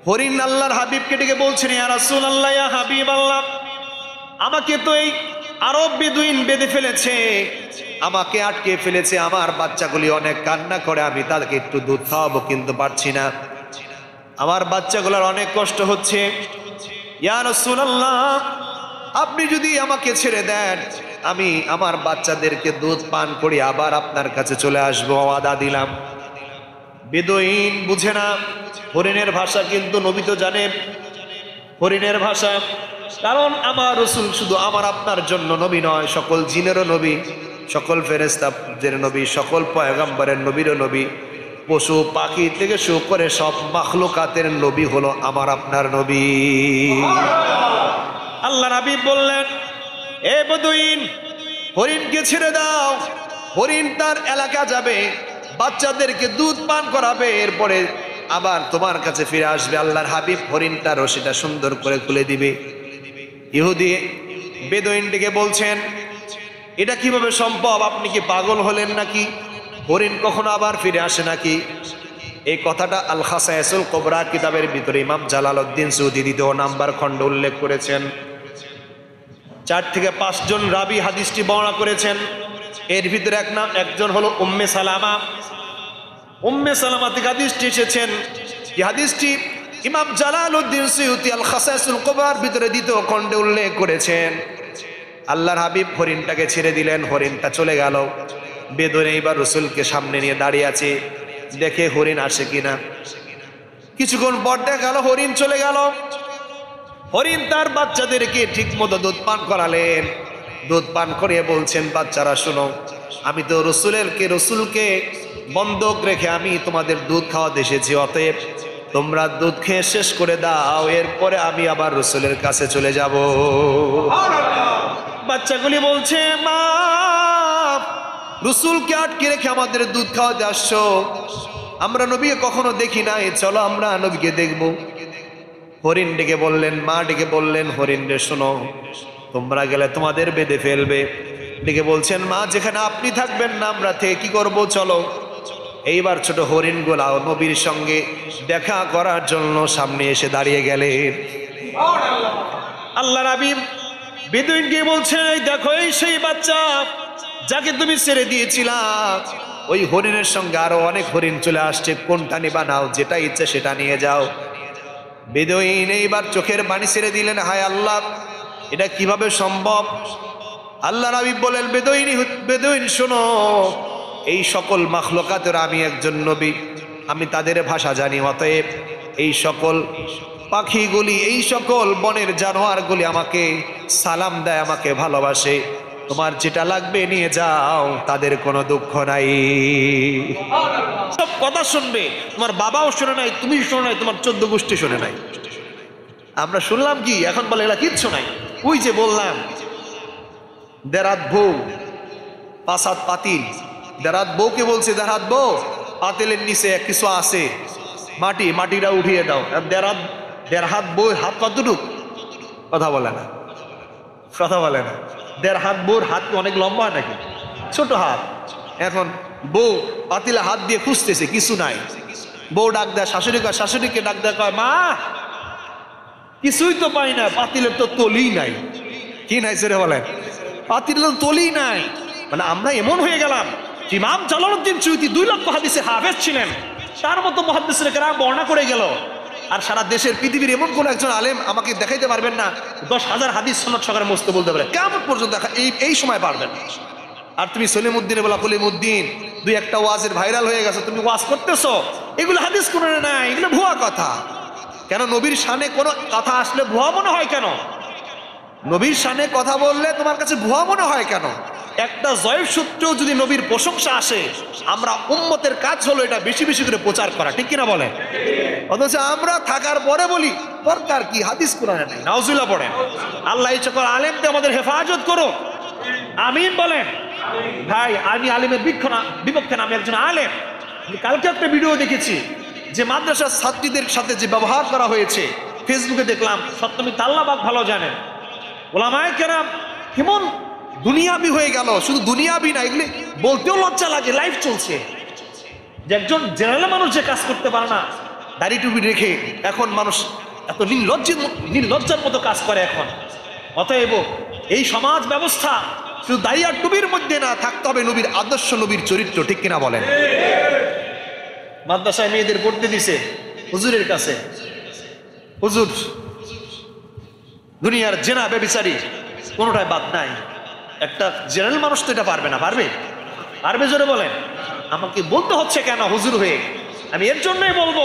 হরিণ আল্লাহর হাবিবকে ডেকে বলছেন, ইয়া রাসূলুল্লাহ, ইয়া হাবিবাল্লাহ, আমাকে তো এই আরব বেদুইন বেঁধে ফেলেছে, আমাকে আটকে ফেলেছে, আমার বাচ্চাগুলি অনেক কান্না করে, আমি তাদেরকে একটু দুধ খাওয়াবো কিন্তু পারছি না, আমার বাচ্চাগুলোর অনেক কষ্ট হচ্ছে। ইয়া রাসূলুল্লাহ, আপনি যদি আমাকে ছেড়ে দেন, আমি আমার বাচ্চাদেরকে দুধ পান করি আবার আপনার কাছে চলে আসবো, ওয়াদা দিলাম। বেদুইন বুঝে না হরিণের ভাষা, কিন্তু নবী তো জানেন হরিণের ভাষা, কারণ আমার রাসূল শুধু আমার আপনার জন্য নবী নয়, সকল জিনেরও নবী, সকল ফেরেশতাদের নবী, সকল পয়গম্বরের নবীরও নবী, পশু পাখি থেকে শুরু করে সব মাখলুকাতের নবী হলো আমার আপনার নবী। আল্লাহ নবী বললেন, এ বেদুইন, হরিণকে ছেড়ে দাও, হরিণ তার এলাকা যাবে, বাচ্চাদেরকে দুধ পান করাবে, এরপরে আবার তোমার কাছে ফিরে আসবে। আল্লাহর হাবিব হরিণটা রশিটা সুন্দর করে খুলে দিবে। ইহুদি বেদুইনটিকে বলছেন, এটা কিভাবে সম্ভব? আপনি কি পাগল হলেন নাকি? হরিণ কখনো আবার ফিরে আসে নাকি? এই কথাটা আল খাসায়েসুল কুবরা কিতাবের ভিতরে ইমাম জালালউদ্দিন সূয়ুতী ২য় নাম্বার খণ্ড উল্লেখ করেছেন। 4 থেকে 5 জন রাবী হাদিসটি বর্ণনা করেছেন। এর ভিতরে একজন হলো উম্মে সালামা থেকে হাদিসটি এসেছেন। এই হাদিসটি ইমাম জালালউদ্দিন সূয়ুতী আল খাসায়েসুল কুবরার ভিতরে 2য় খণ্ডে উল্লেখ করেছেন। আল্লাহর হাবিব হরিণটাকে ছেড়ে দিলেন, হরিণটা চলে গেল। বেদুইন এইবার রাসূলকে সামনে নিয়ে দাঁড়িয়ে আছে, দেখে হরিণ আসে কিনা। কিছুক্ষণ পর দেখা গেল হরিণ চলে গেল। হরিণ তার বাচ্চাদেরকে ঠিক মতো দুধ পান করালেন। দুধ পান করিয়ে বলছেন, বাচ্চারা শোনো, আমি তো রসুলকে বন্ধক রেখে আমি তোমাদের দুধ খাওয়াতে এসেছি, অতএব তোমরা দুধ খেয়ে শেষ করে দাও, এরপরে আমি আবার রসুলের কাছে চলে যাব। বাচ্চাগুলি বলছে, মা, রসুলকে আটকে রেখে আমাদের দুধ খাওয়াতে আসছো, আমরা নবীকে কখনো দেখি নাই, চলো আমরা নবীকে দেখবো। হরিণ ডেকে বললেন, মা ডেকে বললেন, হরিণ রে শোনো, তোমরা গেলে তোমাদের বেঁধে ফেলবে। ডেকে বলছেন, মা, যেখানে আপনি থাকবেন না আমরা থেকে কি করবো, চলো। এইবার ছোট হরিণ গুলা নবীর সঙ্গে দেখা করার জন্য সামনে এসে দাঁড়িয়ে গেলেন। আল্লাহ নবী বেদুইনকে বলছেন, এই দেখো, এই সেই বাচ্চা যাকে তুমি ছেড়ে দিয়েছিলা, ওই হরিণের সঙ্গে আরো অনেক হরিণ চলে আসছে, কোনটা নিবা নাও, যেটা ইচ্ছে সেটা নিয়ে যাও। বেদুইন এইবার চোখের পানি ছেড়ে দিলেন, হায় আল্লাহ, এটা কিভাবে সম্ভব? আল্লাহ নবী বলেন, বেদুইন শোনো, এই সকল মাখলুকাতের আমি একজন নবী, আমি তাদের ভাষা জানি, অতএব এই সকল পাখিগুলি, এই সকল বনের জানোয়ারগুলি আমাকে সালাম দেয়, আমাকে ভালোবাসে, তোমার যেটা লাগবে নিয়ে যাও, তাদের কোনো দুঃখ নাই। সব কথা শুনবে, তোমার বাবাও শুনে নাই, তুমি শুনে নাই, তোমার 14 গোষ্ঠী শুনে নাই। আমরা শুনলাম কি, এখন বলে এগুলা কিচ্ছু নাই। ওই যে বললাম, দেরাত বউ পাসাদ পাতিল, দেরাত বউকে বলছে, দেরাত বউ, পাতিলের নিচে কিছু আছে, মাটিটা উঠিয়ে দাও। দেড় বউ হাত কতটুক? কথা বলে না। 1.5 হাত বউর হাত অনেক লম্বা নাকি? ছোট হাত। এখন বউ পাতিলে হাত দিয়ে খুঁজতেছে, কিছু নাই। বউ ডাক দেয় শাশুড়িকে ডাক দেয়, কয়, মা, কিছুই তো পাই না, পাতিলের তো তলি নাই। কি নাই সেরে বলেন? পাতিলের তো তলি নাই। মানে আমরা এমন হয়ে গেলাম, ইমাম জালালউদ্দিন সূয়ুতী 2 লক্ষ হাদিসে হাফেজ ছিলেন, তার মতো মুহাদ্দিসিনে কেরাম বর্ণনা করে গেল। আর সারা দেশের পৃথিবীর এমন কোন একজন আলেম আমাকে দেখাইতে পারবেন না 10,000 হাদিস সনদ সহকারে মুখস্থ বলতে পারে, কিয়ামত পর্যন্ত এই সময় পারবেন। আর তুমি সলিমউদ্দিনে বলা কলিমউদ্দিন 2-1টা ওয়াজের ভাইরাল হয়ে গেছে, তুমি ওয়াজ করতেছো, এগুলো হাদিস কোরআনে নাই, এগুলো ভুয়া কথা। কেন? নবীর শানে কোনো কথা আসলে ভুয়া মনে হয় কেন? নবীর শানে কথা বললে তোমার কাছে ভুয়া মনে হয় কেন? একটা জয়ীফ সূত্রেও যদি নবীর প্রশংসা আসে, আমরা উম্মতের কাজ হলো এটা বেশি বেশি করে প্রচার করা, ঠিক কিনা বলেন? অথচ আমরা থাকার পরে বলি দরকার কি, হাদিস কোরআনে নাই। নাউজুবিল্লাহ পড়েন। আল্লাহ এই সকল আলেমদের আমাদের হেফাজত করো, আমিন বলেন। ভাই, আমি আলেমের বিপক্ষে না, আমি একজন আলেম। কালকে একটা ভিডিও দেখেছি যে মাদ্রাসার ছাত্রীদের সাথে যে ব্যবহার করা হয়েছে, ফেসবুকে দেখলাম, সত্য মিথ্যা আল্লাহ পাক ভালো জানেন, ওলামায়ে কেরাম কেমন দুনিয়াবি হয়ে গেল। শুধু দুনিয়াবি না, এগুলি বলতেও লজ্জা লাগে। লাইফ চলছে যে একজন জেনারেল মানুষ যে কাজ করতে পারে না দাড়ি টুপি রেখে, এখন মানুষ এত নির্লজ্জার মতো কাজ করে এখন। অতএব এই সমাজ ব্যবস্থা শুধু দাড়ি আর টুপির মধ্যে না, থাকতে হবে নবীর আদর্শ, নবীর চরিত্র। ঠিক কিনা বলেন? মাদ্রাসায় মেয়েদের পড়তে দিছে হুজুরের কাছে, হুজুর দুনিয়ার জেনা বেবিচারি কোনোটাই বাদ নাই। একটা জেনারেল মানুষ তো এটা পারবে না। পারবে? পারবে? জোরে বলেন। আমাকে বলতে হচ্ছে কেন হুজুর হয়ে? আমি এর জন্যই বলবো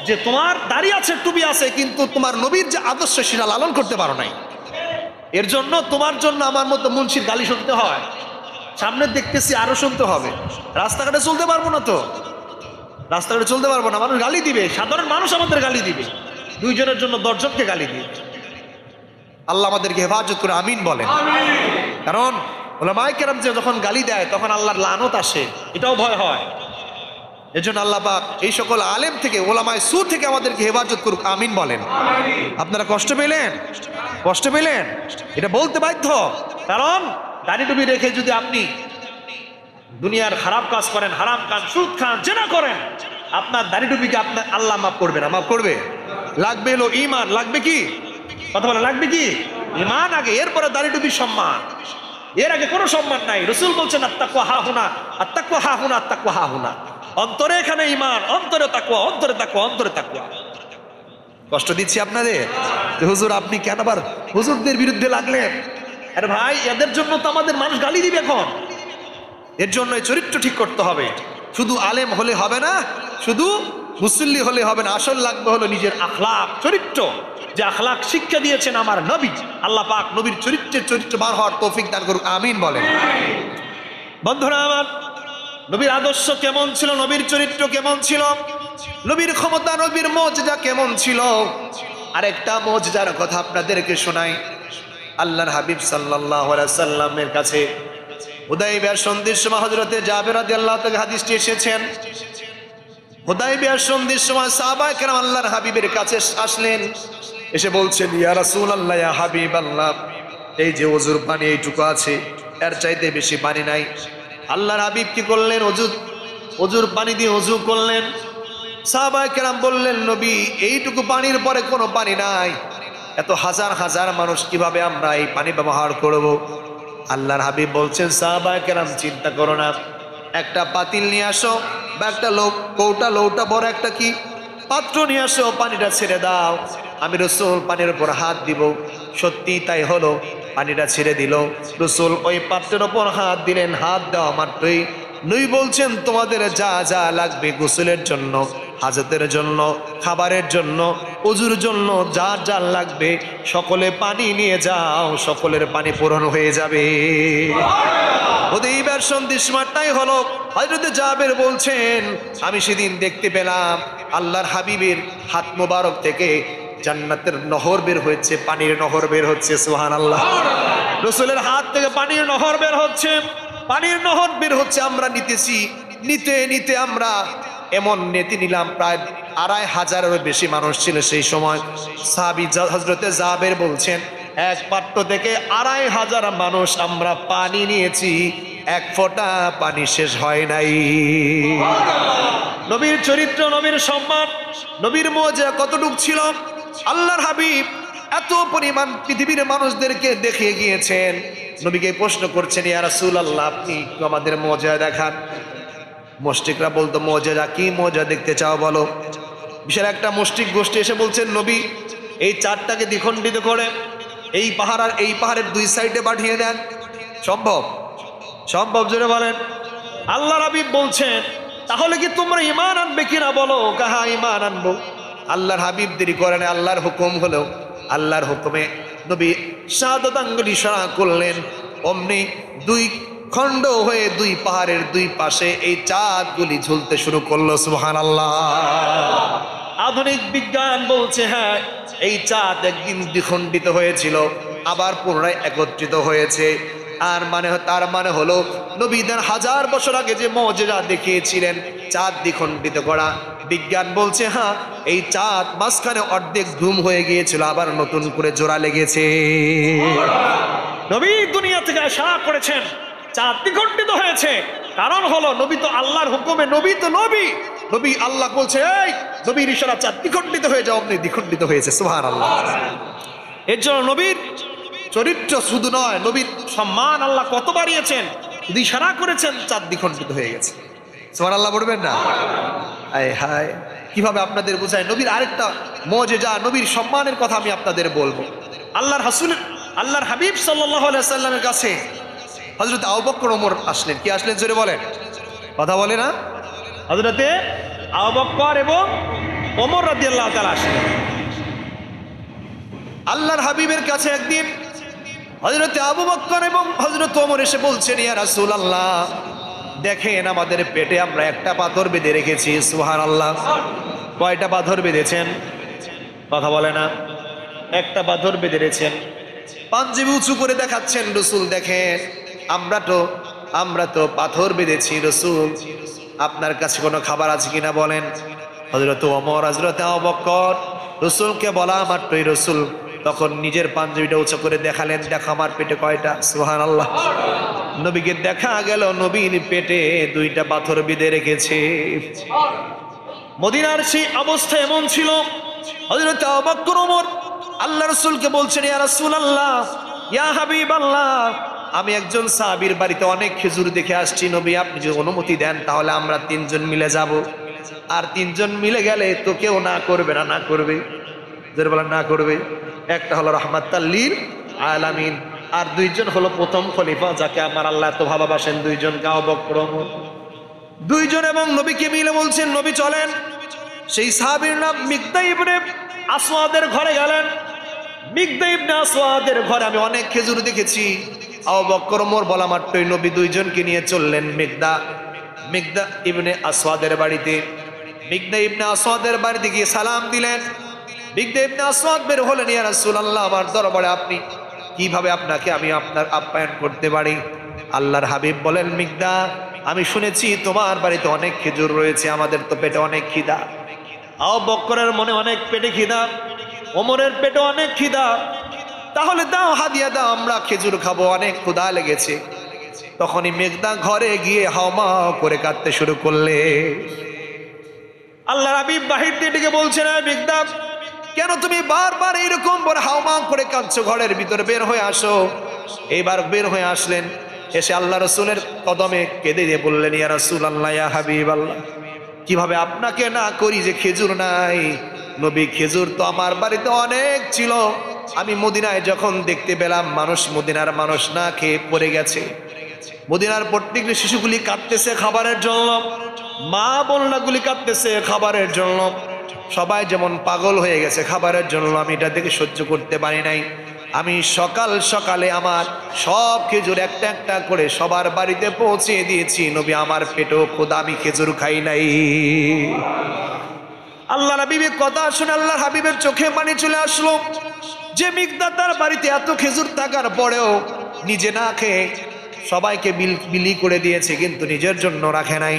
যে তোমার দাড়ি আছে, টুপি আছে, কিন্তু তোমার নবীর যে আদর্শ সেটা লালন করতে পারো নাই। এর জন্য তোমার জন্য আমার মতো মুন্সির গালি শুনতে হয়, সামনে দেখতেছি আরো শুনতে হবে। রাস্তাঘাটে চলতে পারবো না তো, রাস্তাঘাটে চলতে পারবো না, মানুষ গালি দিবে, সাধারণ মানুষ আমাদের গালি দিবে, দুইজনের জন্য 10 জনকে গালি দিবে। আল্লাহ আমাদেরকে হেফাজত করে আমিন বলেন। কারণ ওলামায়ে কেরাম যে যখন গালি দেয় তখন আল্লাহর লানত আসে, এটাও ভয় হয়। এজন্য আল্লাহ পাক এই সকল আলেম থেকে, ওলামায়ে সু থেকে আমাদেরকে হেফাজত করুক, আমিন বলেন। আপনারা কষ্ট পেলেন? কষ্ট পেলেন? এটা বলতে বাধ্য। কারণ দাড়ি টুপি রেখে যদি আপনি দুনিয়ার খারাপ কাজ করেন, হারাম খান, সুদ খান, জেনা করেন, আপনার দাড়ি টুপিকে আপনার আল্লাহ মাফ করবে না। মাফ করবে? লাগবে হলো ঈমান। লাগবে কি? কথা বলে লাগবে কি? ঈমান আগে, এরপরে দাড়ি টুপির সম্মান। এর আগে কোনো সম্মান নাই। রাসূল বলছেন আত্তাকওয়া হাহুনা, আত্তাকওয়া হাহুনা, আত্তাকওয়া হাহুনা। অন্তরে এখানে ঈমান, অন্তরে তাকওয়া, অন্তরে তাকওয়া, অন্তরে তাকওয়া। কষ্ট দিচ্ছি আপনাদের যে হুজুর আপনি কেন আবার হুজুরদের বিরুদ্ধে লাগলেন? আরে ভাই, এদের জন্য তো আমাদের মানুষ গালি দিবে এখন। এর জন্য চরিত্র ঠিক করতে হবে। শুধু আলেম হলে হবে না, শুধু মুসল্লি হলে হবে না, আসল লাগবে হলো নিজের আখলাক, চরিত্র। যে আখলাক শিক্ষা দিয়েছেন আমার নবী, আল্লাহ পাক নবীর চরিত্র বার হওয়ার তৌফিক দান করুক, আমিন বলেন। বন্ধুরা আমার, নবীর আদর্শ কেমন ছিল, নবীর চরিত্র কেমন ছিল, নবীর ক্ষমতা, নবীর মর্যাদা কেমন ছিল, আরেকটা মর্যাদার কথা আপনাদেরকে শোনাই। আল্লাহর হাবিব সাল্লাল্লাহু আলাইহি সাল্লামের কাছে হুদায়বিয়ার সন্ধির সময় হযরতে জাবের রাদিয়াল্লাহু তাআলা হাদিসটি এসেছেন। হুদায়বিয়ার সন্ধির সময় সাহাবায়ে কেরাম আল্লাহর হাবিবের কাছে আসলেন, এসে বলছেন, ইয়া রাসূলুল্লাহ, ইয়া হাবিবাল্লাহ, এই যে ওযুর পানি এইটুকু আছে, এর চাইতে বেশি পানি নাই। আল্লাহর হাবিব কি করলেন? ওযুর পানি দিয়ে ওযু করলেন। সাহাবায়ে কেরাম বললেন, নবী, এইটুকু পানির পরে কোনো পানি নাই, এত হাজার হাজার মানুষ, কিভাবে আমরা এই পানি ব্যবহার করব? আল্লাহর হাবিব বলছেন, সাহাবায়ে কেরাম চিন্তা করো না, একটা পাতিল নিয়ে আসো, বা একটা কৌটা লৌটা বড় একটা কি পাত্র নিয়ে আসো, পানিটা ছেড়ে দাও, আমি রাসূল পানির উপর হাত দিব। সত্যি তাই হলো, পানিটা ছেড়ে দিল। রাসূল ওই পাত্রের উপর হাত দিলেন। হাত দেওয়া মাত্রই নবী বলছেন, তোমাদের যা যা লাগবে গোসলের জন্য, হাজতের জন্য, খাবারের জন্য, ওযুর জন্য, যা যা লাগবে সকলে পানি নিয়ে যাও, সকলের পানি পূরণ হয়ে যাবে। হুদায়বিয়ার সন্ধির সময়টাই হলো, হযরত জাবের বলছেন, আমি সেদিন দেখতে পেলাম আল্লাহর হাবিবের হাত মোবারক থেকে জান্নাতের নহর বের হয়েছে, পানির নহর বের হচ্ছে। সুবহানাল্লাহ। রাসূলের হাত থেকে পানির নহর বের হচ্ছে, পানির নহর বের হচ্ছে। আমরা নিতেছি, নিতে নিতে আমরা এমন নেতি নিলাম, প্রায় 2500-এরও বেশি মানুষ ছিল সেই সময়। সাহাবী হযরতে জাবের বলছেন, এক পাত্র থেকে 2500 মানুষ আমরা পানি নিয়েছি, এক ফোঁটা পানি শেষ হয় নাই। নবীর চরিত্র, নবীর সম্মান, নবীর মুজিজা কতটুক ছিল! আল্লাহর হাবিব এত পরিমাণ পৃথিবীর মানুষদেরকে দেখিয়ে গিয়েছেন। নবীকে প্রশ্ন করছেন, ইয়া রাসূলুল্লাহ, আপনি একটু আমাদের মুজিজা দেখান। মুশরিকরা বলতো, মুজিজা কি? মুজিজা দেখতে চাও বলো। বিশাল একটা মুশরিক গোষ্ঠী এসে বলছেন, নবী, এই চারটাকে দ্বিখণ্ডিত করে এই পাহাড় আর এই পাহাড়ের দুই সাইডে পাঠিয়ে দেন। সম্ভব? সম্ভব? জোরে বলেন। আল্লাহর হাবিব বলছেন, তাহলে কি তোমরা ঈমান আনবে কিনা বলো? কাহা ঈমান আনবো। আল্লাহর হাবিব দেরি করেন, আল্লাহর হুকুম হলো। আল্লাহর হুকুমে নবী শাহাদাত আঙ্গুল ইশারা করলেন, অমনি দুই খণ্ড হয়ে দুই পাহাড়ের দুই পাশে এই চাঁদগুলি ঝুলতে শুরু করলো। সুবহানাল্লাহ। আধুনিক বিজ্ঞান বলছে, হ্যাঁ, এই চাঁদ একদিন দ্বিখণ্ডিত হয়েছিল, আবার পুনরায় একত্রিত হয়েছে। তার মানে হলো নবীদের 1000 বছর আগে যে মুজিজা দেখিয়েছিলেন চাঁদ দ্বিখণ্ডিত করা, বিজ্ঞান বলছে হ্যাঁ এই চাঁদ মাঝখানে অর্ধেক ধুম হয়ে গিয়েছিল, আবার নতুন করে জোড়া লেগেছে। নবী দুনিয়া থেকে ইশারা করেছেন চাঁদ দ্বিখণ্ডিত হয়েছে, কারণ হলো নবী তো আল্লাহর হুকুমে, নবী তো নবী, নবী আল্লাহ বলছে এই নবীর ইশারা চাঁদ দ্বিখণ্ডিত হয়ে যাও, অমনি দ্বিখণ্ডিত হয়েছে। সুবহানাল্লাহ। এর জন্য নবীর চরিত্র শুধু নয়, নবীর সম্মান আল্লাহ কত বাড়িয়েছেন, যদি ইশারা করেছেন চাঁদ দ্বিখণ্ডিত হয়ে গেছে। সুবহানাল্লাহ বলবেন না? হায় হায়, কিভাবে আপনাদের বোঝায় নবীর আরেকটা মুজিজা, নবীর সম্মানের কথা আমি আপনাদের বলবো। আল্লাহর হাবিব সাল্লাল্লাহু আলাইহি সাল্লামের কাছে হযরত আবু বকর ওমর আসলেন। কি আসলেন জোরে বলেন, কথা বলে না? হযরতে আবু বকর এবং ওমর রাদিয়াল্লাহু তাআলা আসলেন আল্লাহর হাবিবের কাছে একদিন। হযরত আবু বকর এবং হযরত ওমর এসে বলছেন ইয়া রাসূলুল্লাহ দেখেন আমাদের পেটে আমরা একটা পাথর বেঁধে রেখেছি। সুবহানাল্লাহ। কয়টা পাথর বেঁধেছেন? কথা বলে না। একটা পাথর বেঁধে রেখেছেন। পাঞ্জাবি উঁচু করে দেখাচ্ছেন রাসূল দেখেন আমরা তো পাথর বেঁধেছি রাসূল, আপনার কাছে কোনো খাবার আছে কিনা বলেন। হযরত ওমর হযরত আবু বকর রাসূলকে বলা মাত্রই রাসূল তখন নিজের পাঞ্জাবিটা উঁচু করে দেখালেন, দেখো আমার পেটে কয়টা। সুবহানাল্লাহ। নবীকে দেখা গেল নবীর পেটে 2টা পাথর বেঁধে রেখেছে। মদিনার সেই অবস্থা এমন ছিল, হযরত আবু বকর ওমর আল্লাহ রাসূলকে বলছেন ইয়া রাসূলুল্লাহ ইয়া হাবিবাল্লাহ আমি একজন সাহাবীর বাড়িতে অনেক খেজুর দেখে আসছি, নবী আপনি যদি অনুমতি দেন তাহলে আমরা 3 জন মিলে যাব। আর 3 জন মিলে গেলে তো কেউ না করবে না, না করবে, যারা বলেন না করবে। একটা হলো রাহমাতাল লিল আলামিন, আর 2 জন হলো প্রথম খলিফা যাকে আমার আল্লাহ এত ভালোবাসেন, 2 জন আবু বকর ওমর। 2 জন এবং নবীকে মিলে বলছেন নবী চলেন। সেই সাহাবীর নাম মিকদা ইবনে আসওয়াদের ঘরে গেলেন। মিকদা ইবনে আসওয়াদের ঘরে আমি অনেক খেজুর দেখেছি। আবু বকর ওমর বলা মাত্রই নবী 2 জনকে নিয়ে চললেন মিকদা ইবনে আসওয়াদের বাড়িতে। মিকদা ইবনে আসওয়াদের বাড়িতে গিয়ে সালাম দিলেন। মিকদা ইবনে আসওয়াদ বের হলেন, ইয়া রাসূলুল্লাহ আমার দরবারে আপনি কিভাবে আপনাকে আমি আপনার আপ্যায়ন করতে পারি। আল্লাহর হাবিব বলেন মিকদা আমি শুনেছি তোমার বাড়িতে অনেক খেজুর রয়েছে, আমাদের তো পেটে অনেক খিদা। আবু বকরের মনে অনেক পেটে খিদা, ওমরের পেটে অনেক খিদা, তাহলে দাও হাদিয়া দাও, আমরা খেজুর খাবো, অনেক ক্ষুধা লেগেছে। তখনই মেঘদা ঘরে গিয়ে হাওমা করে কাঁদতে শুরু করলে। আল্লাহর হাবিব বাহির দিয়ে ডেকে বলছেন মেঘদা কেন তুমি বারবার এইরকম বলে হাওমা করে কাঁদছো, ঘরের ভিতরে বের হয়ে আসো। এইবার বের হয়ে আসলেন, এসে আল্লাহ রাসূলের কদমে কেঁদে দিয়ে বললেন ইয়া রাসূলুল্লাহ ইয়া হাবিবাল্লাহ কিভাবে আপনাকে না করি যে খেজুর নাই। নবী খেজুর তো আমার বাড়িতে অনেক ছিল, আমি মদিনায় যখন দেখতে পেলাম মদিনার মানুষ না খেয়ে পড়ে গেছে। মদিনার প্রত্যেকটি শিশুগুলি কাঁদতেছে খাবারের জন্য, মা বোনগুলি কাঁদতেছে খাবারের জন্য, সবাই যেমন পাগল হয়ে গেছে খাবারের জন্য। আমি এটা দেখে সহ্য করতে পারি নাই। আমি সকালে আমার সব খেজুর একটা একটা করে সবার বাড়িতে পৌঁছে দিয়েছি। নবী আমার পেটেও খোদা, আমি খেজুর খাই নাই। আল্লাহ হাবিবের কথা শুনে আল্লাহর হাবিবের চোখে পানি চলে আসলো যে মিকদাদ তার বাড়িতে এত খেজুর থাকার পরেও নিজে না খেয়ে সবাইকে বিলি করে দিয়েছে, কিন্তু নিজের জন্য রাখে নাই।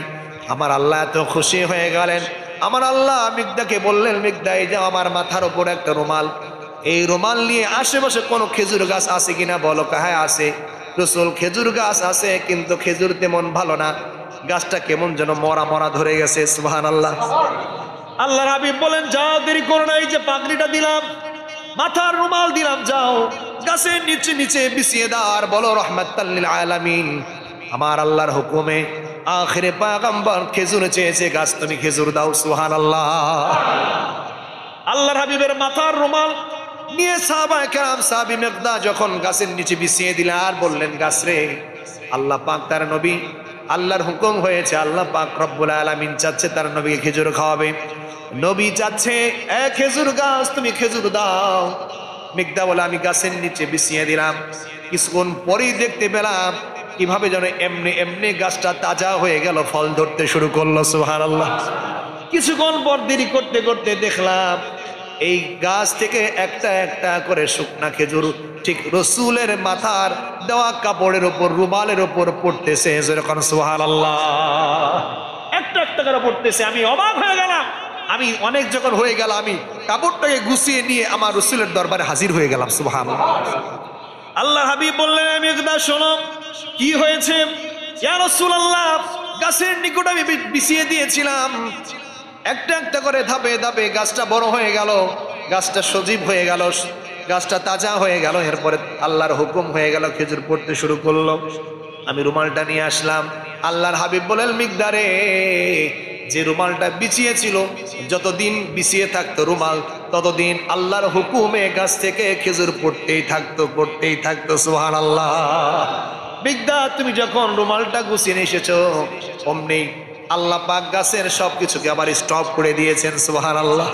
আমার আল্লাহ এত খুশি হয়ে গেলেন। আমার আল্লাহ মিকদাকে বললেন মিকদা এই যে আমার মাথার উপর একটা রুমাল, এই রুমাল নিয়ে আশেপাশে কোনো খেজুর গাছ আছে কিনা বলো। হ্যাঁ আছে। রাসূল খেজুর গাছ আছে, কিন্তু খেজুর তেমন ভালো না, গাছটা কেমন যেন মরা মরা ধরে গেছে। সুবহানাল্লাহ। আল্লাহর হাবিব বলেন যাও দেরি করো না, এই যে পাগড়িটা দিলাম, মাথার রুমাল দিলাম, যাও গাছের নিচে নিচে বিছিয়ে দাও আর বলো রাহমাতাল লিল আলামিন আমার আল্লাহর হুকুমে আখিরে পয়গম্বর খেজুর চেয়েছে, গাছ তুমি খেজুর দাও। সুবহানাল্লাহ। আল্লাহর হাবিবের মাথার রুমাল নিয়ে সাহাবায়ে কেরাম সাহাবী মিকদাদ যখন গাছের নিচে বিছিয়ে দিলেন আর বললেন গাছ রে, আল্লাহ পাক তার নবী, আল্লাহর হুকুম হয়েছে, আল্লাহ পাক রব্বুল আলামিন চাচ্ছে তার নবীকে খেজুর খাওয়াবে। নবী চাচ্ছে খেজুর গাছ তুমি খেজুর দাও। মিকদাদ বলে আমি গাছের নিচে বিছিয়ে দিলাম। কিছুক্ষণ পরেই দেখতে পেলাম কিভাবে যেন এমনি এমনি গাছটা তাজা হয়ে গেল, ফল ধরতে শুরু করলো। সুবহানাল্লাহ। কিছুক্ষণ পর দেরি করতে করতে দেখলাম এই গাছ থেকে একটা একটা করে শুকনা খেজুর ঠিক রসুলের মাথার দেওয়া কাপড়ের ওপর, রুমালের ওপর পড়তেছে। যেরকম সুবহানাল্লাহ, একটা একটা করে পড়তেছে। আমি অবাক হয়ে গেলাম। আমি অনেক যখন হয়ে গেল, আমি কাপড়টাকে গুছিয়ে নিয়ে আমার রসুলের দরবারে হাজির হয়ে গেলাম। সুবহানাল্লাহ। আল্লাহ হাবিব বললেন, আমি একদা শোনো কি হয়েছে। ইয়া রাসূলুল্লাহ, গাছের নিকট আমি বিছিয়ে দিয়েছিলাম, একটা একটা করে ধাপে ধাপে গাছটা বড় হয়ে গেল, গাছটা সজীব হয়ে গেল, গাছটা তাজা হয়ে গেল। এরপরে আল্লাহর হুকুম হয়ে গেল, খেজুর পড়তে শুরু করলো। আমি রুমালটা নিয়ে আসলাম। আল্লাহর হাবিব বলেন, মিকদারে যে রুমালটা বিছিয়েছিল, যতদিন বিছিয়ে থাকতো রুমাল, ততদিন আল্লাহর হুকুমে গাছ থেকে খেজুর পড়তেই থাকতো, পড়তেই থাকতো। সুবহানাল্লাহ। মিকদার, তুমি যখন রুমালটা গুছিয়ে নিয়ে এসেছো, অমনি আল্লাহ পাক গাছের সবকিছুকে আবার স্টপ করে দিয়েছেন। সুবহানাল্লাহ।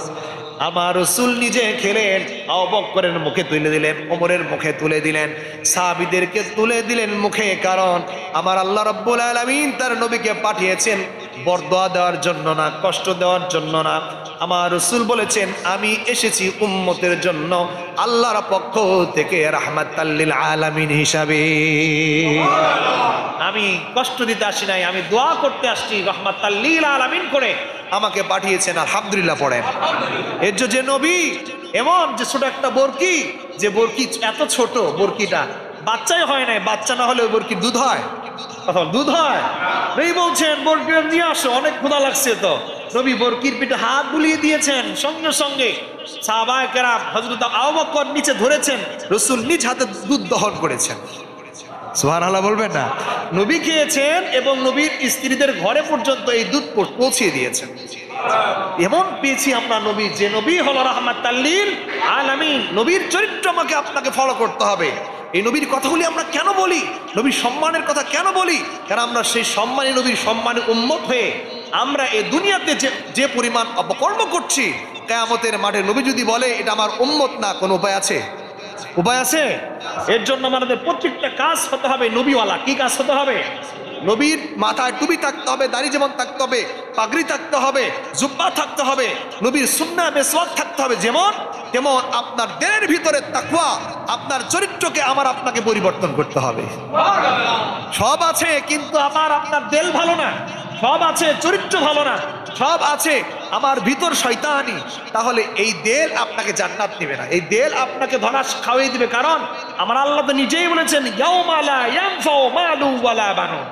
আমার রাসূল নিজে খেলেন, আবু বকরের মুখে তুলে দিলেন, ওমরের মুখে তুলে দিলেন, সাহাবীদেরকে তুলে দিলেন মুখে। কারণ আমার আল্লাহ রাব্বুল আলামিন তার নবীকে পাঠিয়েছেন বরদোয়া দেওয়ার জন্য না, কষ্ট দেওয়ার জন্য না। আমার রাসূল বলেছেন, আমি এসেছি উম্মতের জন্য আল্লাহর পক্ষ থেকে রাহমাতাল লিল আলামিন হিসাবে। আমি কষ্ট দিতে আসি নাই, আমি দোয়া করতে আসছি। রাহমাতাল লিল আলামিন করে আমাকে পাঠিয়েছেন। আলহামদুলিল্লাহ পড়েন। এর যে নবী এমন যে ছোট একটা বরকি, যে বরকি এত ছোট, বরকিটা বাচ্চাই হয় নাই, বাচ্চা না হলে ওই বরকির দুধ হয়, দুধ হয়। নবী বলছেন, বরকির নিয়ে আসো, অনেক ক্ষুধা লাগছে। তো নবী বরকির পিঠে হাত বুলিয়ে দিয়েছেন, সঙ্গে সঙ্গে সাহাবায়ে কেরাম হযরত আবু বকর নিচে ধরেছেন, রাসূল নিজ হাতে দুধ দহন করেছেন। সুবহানাল্লাহ বলবেন না? নবী খেয়েছেন এবং নবীর স্ত্রীদের ঘরে পর্যন্ত এই দুধ পৌঁছে দিয়েছেন। এমন পেয়েছি আমরা নবী, যে নবী হলো রাহমাতাল লিল আলামিন। নবীর চরিত্র আমাকে আপনাকে ফলো করতে হবে। এই নবীর কথাগুলি আমরা কেন বলি, নবীর সম্মানের কথা কেন বলি? কারণ আমরা সেই সম্মানী নবীর সম্মানী উম্মত হয়ে আমরা এই দুনিয়াতে যে পরিমাণ অপকর্ম করছি, কিয়ামতের মাঠে নবী যদি বলে এটা আমার উম্মত না, কোনো উপায় আছে? উপায় আছে? এর জন্য আমাদের প্রত্যেকটা কাজ হতে হবে নবীওয়ালা। কি কাজ হতে হবে? নবীর মাথায় টুপি থাকতে হবে, দাড়ি যেমন থাকতে হবে, পাগড়ি থাকতে হবে, জুব্বা থাকতে হবে, নবীর সুন্নাহ মেসওয়াক থাকতে হবে যেমন, তেমন আপনার দিলের ভিতরে তাকওয়া, আপনার চরিত্রকে আমার আপনাকে পরিবর্তন করতে হবে। সব আছে কিন্তু আমার আপনার দিল ভালো না, সব আছে চরিত্র ভালো না, সব আছে আমার ভিতর শয়তানি, তাহলে এই দেল আপনাকে জান্নাত দিবে না, এই দেল আপনাকে ধনাস খাওয়াই দিবে। কারণ আমার আল্লাহ তো নিজেই বলেছেন, ইয়াউমা লা ইয়ানফাউ মালু ওয়ালা বানুন।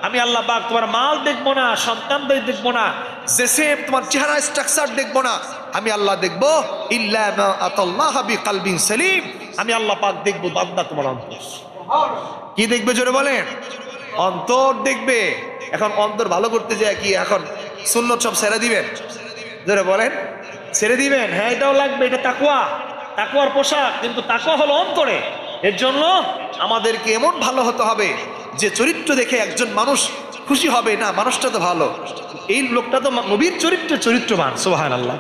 আমি আল্লাহ পাক তোমার মাল দেখবো না, সন্তানদের দেখবো না, জেসেম তোমার চেহারা স্ট্রাকচার দেখবো না, আমি আল্লাহ দেখবো ইল্লা মা আতাল্লাহ বিকলবিন সালিম। আমি আল্লাহ পাক দেখবো বান্দা তোমার অন্তর। কি দেখবে জোরে বলেন? অন্তর দেখবে। এখন অন্তর ভালো করতে যায় কি এখন সুন্নত সব ছেড়ে দিবেন? জোরে বলেন, ছেড়ে দিবেন? হ্যাঁ, এটাও লাগবে, এটা তাকওয়া, তাকওয়ার পোশাক, কিন্তু তাকওয়া হলো অন্তরে। এর জন্য আমাদেরকে এমন ভালো হতে হবে যে চরিত্র দেখে একজন মানুষ খুশি হবে, না মানুষটা তো ভালো, এই লোকটা তো নবীর চরিত্রবান। সুবহানাল্লাহ।